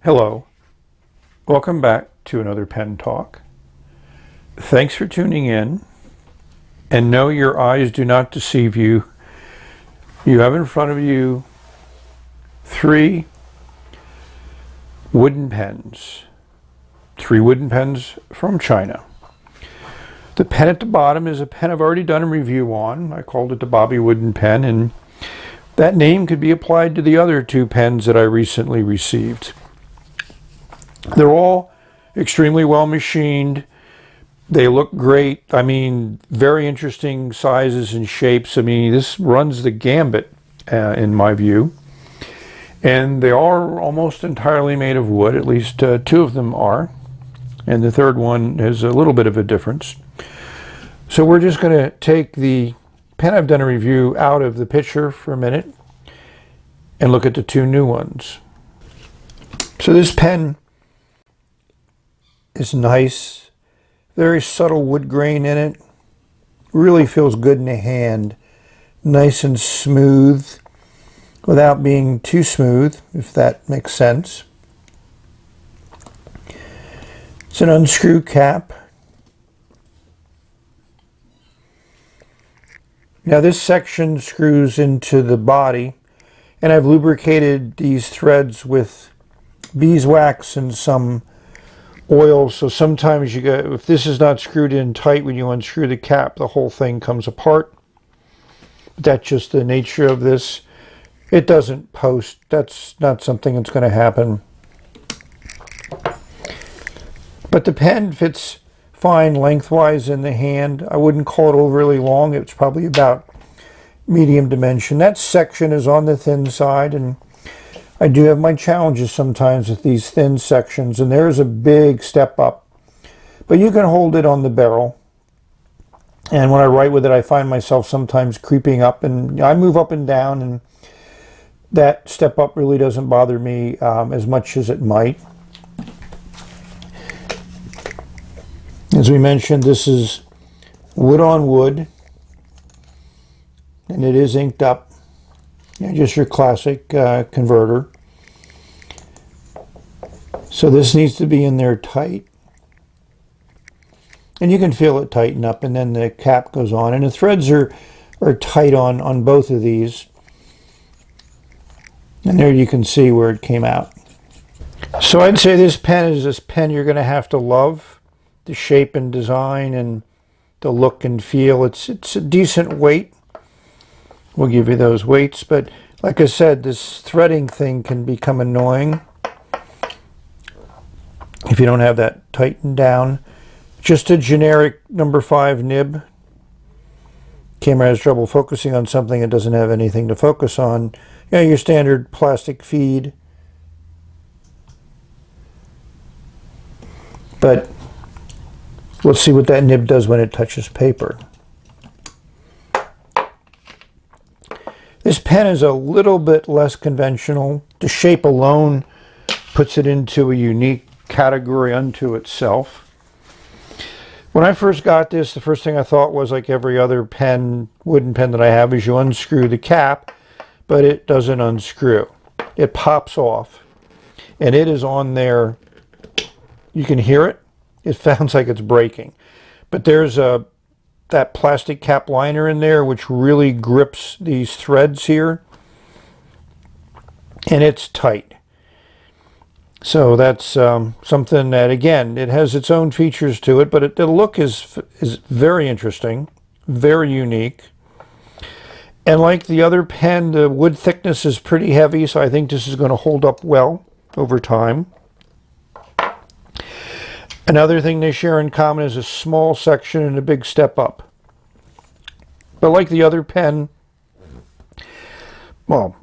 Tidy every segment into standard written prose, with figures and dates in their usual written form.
Hello, welcome back to another pen talk. Thanks for tuning in, and no, your eyes do not deceive you. You have in front of you 3 wooden pens. 3 wooden pens from China. The pen at the bottom is a pen I've already done a review on. I called it the Bobby Wooden Pen, and that name could be applied to the other 2 pens that I recently received. They're all extremely well machined. They look great. I mean, very interesting sizes and shapes. I mean, this runs the gambit in my view. And they are almost entirely made of wood. At least 2 of them are. And the third one has a little bit of a difference. So we're just going to take the pen I've done a review out of the picture for a minute and look at the 2 new ones. So this pen is nice, very subtle wood grain in it, really feels good in the hand, nice and smooth without being too smooth, if that makes sense. It's an unscrew cap. Now this section screws into the body, and I've lubricated these threads with beeswax and some oil, so sometimes you get, if this is not screwed in tight, when you unscrew the cap, the whole thing comes apart. That's just the nature of this. It doesn't post. That's not something that's going to happen. But the pen fits fine lengthwise in the hand. I wouldn't call it overly long. It's probably about medium dimension. That section is on the thin side, and I do have my challenges sometimes with these thin sections, and there's a big step up. But you can hold it on the barrel. And when I write with it, I find myself sometimes creeping up, and I move up and down, and that step up really doesn't bother me as much as it might. As we mentioned, this is wood on wood, and it is inked up. Just your classic converter. So this needs to be in there tight. And you can feel it tighten up, and then the cap goes on. And the threads are tight on both of these. And there you can see where it came out. So I'd say this pen is this pen you're going to have to love. The shape and design and the look and feel. It's a decent weight. We'll give you those weights, but like I said, this threading thing can become annoying if you don't have that tightened down. Just a generic number 5 nib. Camera has trouble focusing on something it doesn't have anything to focus on. You know, your standard plastic feed. But let's see what that nib does when it touches paper. This pen is a little bit less conventional. The shape alone puts it into a unique category unto itself. When I first got this, the first thing I thought was, like every other pen, wooden pen that I have, is you unscrew the cap, but it doesn't unscrew. It pops off, and it is on there. You can hear it. It sounds like it's breaking. But there's that plastic cap liner in there which really grips these threads here, and it's tight. So that's something that, again, it has its own features to it, but the look is very interesting, very unique. And like the other pen, the wood thickness is pretty heavy, so I think this is going to hold up well over time. Another thing they share in common is a small section and a big step up. But like the other pen, well,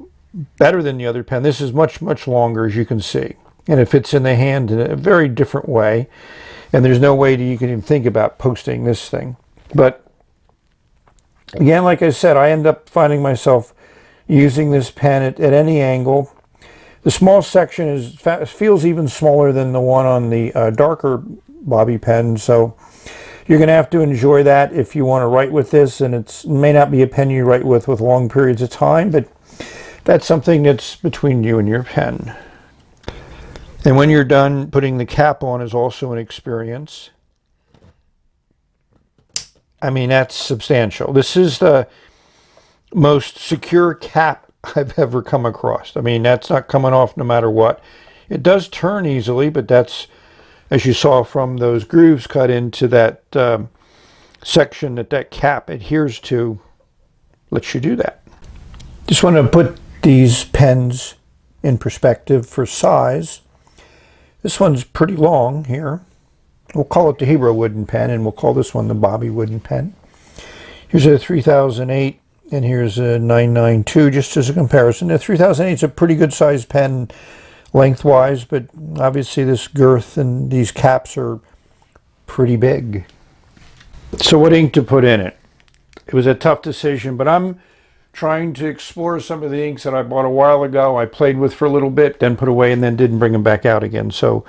better than the other pen, this is much, much longer, as you can see. And it fits in the hand in a very different way. And there's no way that you can even think about posting this thing. But again, like I said, I end up finding myself using this pen at any angle. The small section feels even smaller than the one on the darker bobby pen, so you're going to have to enjoy that if you want to write with this, and it may not be a pen you write with long periods of time, but that's something that's between you and your pen. And when you're done, putting the cap on is also an experience. I mean, that's substantial. This is the most secure cap I've ever come across. I mean, that's not coming off no matter what. It does turn easily, but that's, as you saw from those grooves cut into that section that cap adheres to, lets you do that. Just want to put these pens in perspective for size. This one's pretty long here. We'll call it the Hero wooden pen, and we'll call this one the Bobby wooden pen. Here's a 3008, and here's a 992, just as a comparison. The 3008 is a pretty good sized pen lengthwise, but obviously this girth and these caps are pretty big. So what ink to put in it? It was a tough decision, but I'm trying to explore some of the inks that I bought a while ago. I played with for a little bit, then put away, and then didn't bring them back out again. So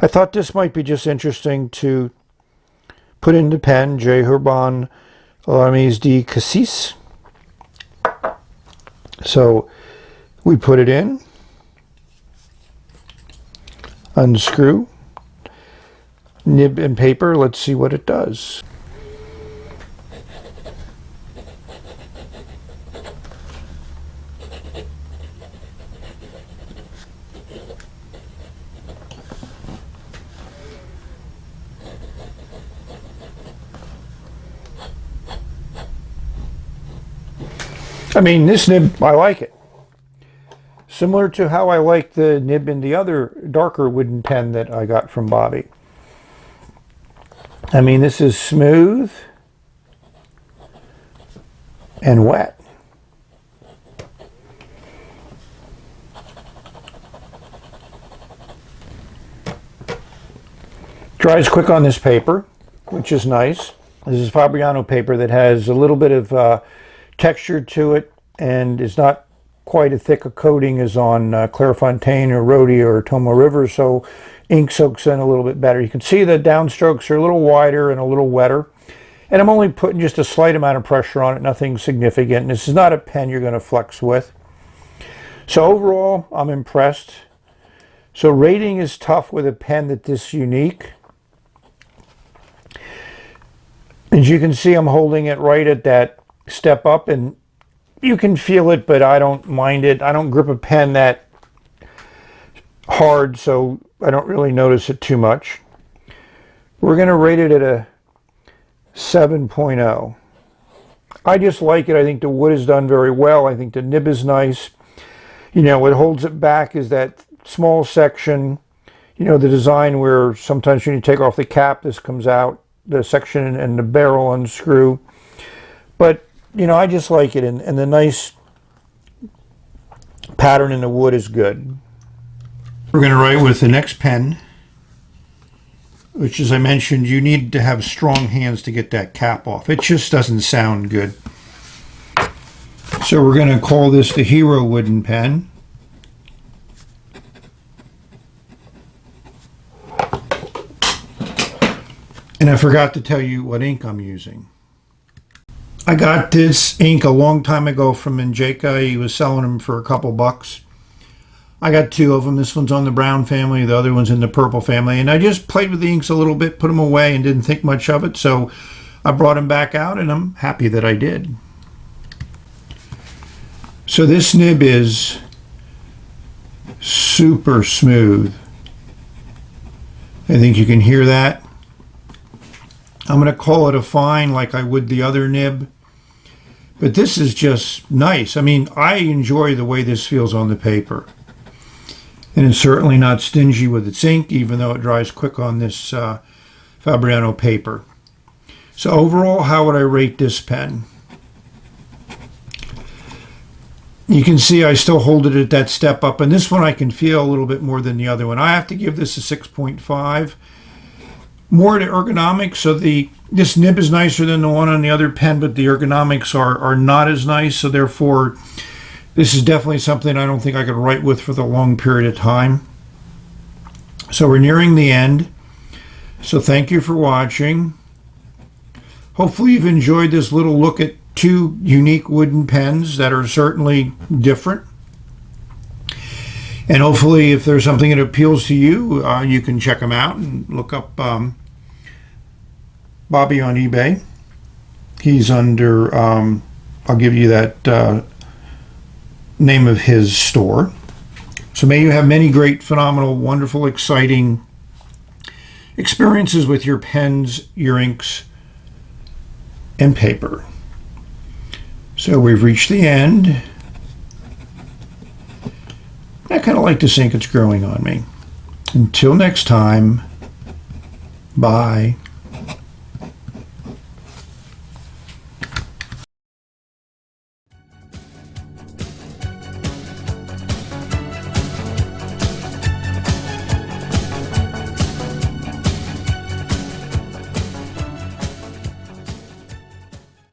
I thought this might be just interesting to put in the pen, J. Herbin L'Armée de Cassis. So we put it in, unscrew, nib and paper. Let's see what it does. I mean, this nib, I like it. Similar to how I like the nib in the other darker wooden pen that I got from Bobby. I mean, this is smooth and wet. Dries quick on this paper, which is nice. This is Fabriano paper that has a little bit of texture to it and is not quite as thick a coating as on Clairefontaine or Rhodey or Tomoe River, so ink soaks in a little bit better. You can see the downstrokes are a little wider and a little wetter, and I'm only putting just a slight amount of pressure on it, nothing significant. This is not a pen you're going to flex with. So overall, I'm impressed. So rating is tough with a pen that's this unique. As you can see, I'm holding it right at that step up, and you can feel it, but I don't mind it. I don't grip a pen that hard, so I don't really notice it too much. We're going to rate it at a 7.0. I just like it. I think the wood is done very well. I think the nib is nice. You know, what holds it back is that small section, you know, the design where sometimes when you take off the cap, this comes out, the section and the barrel unscrew. But you know, I just like it, and the nice pattern in the wood is good. We're going to write with the next pen, which, as I mentioned, you need to have strong hands to get that cap off. It just doesn't sound good. So we're going to call this the Hero wooden pen. And I forgot to tell you what ink I'm using. I got this ink a long time ago from Njeka. He was selling them for a couple bucks. I got two of them. This one's on the brown family, the other one's in the purple family. And I just played with the inks a little bit, put them away, and didn't think much of it. So I brought them back out, and I'm happy that I did. So this nib is super smooth. I think you can hear that. I'm going to call it a fine like I would the other nib. But this is just nice. I mean, I enjoy the way this feels on the paper. And it's certainly not stingy with its ink, even though it dries quick on this Fabriano paper. So overall, how would I rate this pen? You can see I still hold it at that step up. And this one I can feel a little bit more than the other one. I have to give this a 6.5. More to ergonomics, so this nib is nicer than the one on the other pen, but the ergonomics are not as nice, so therefore this is definitely something I don't think I could write with for the long period of time. So we're nearing the end, so thank you for watching. Hopefully you've enjoyed this little look at two unique wooden pens that are certainly different. And hopefully, if there's something that appeals to you, you can check them out and look up Bobby on eBay. He's under, I'll give you that name of his store. So may you have many great, phenomenal, wonderful, exciting experiences with your pens, your inks, and paper. So we've reached the end. I kind of like this ink, it's growing on me. Until next time, bye.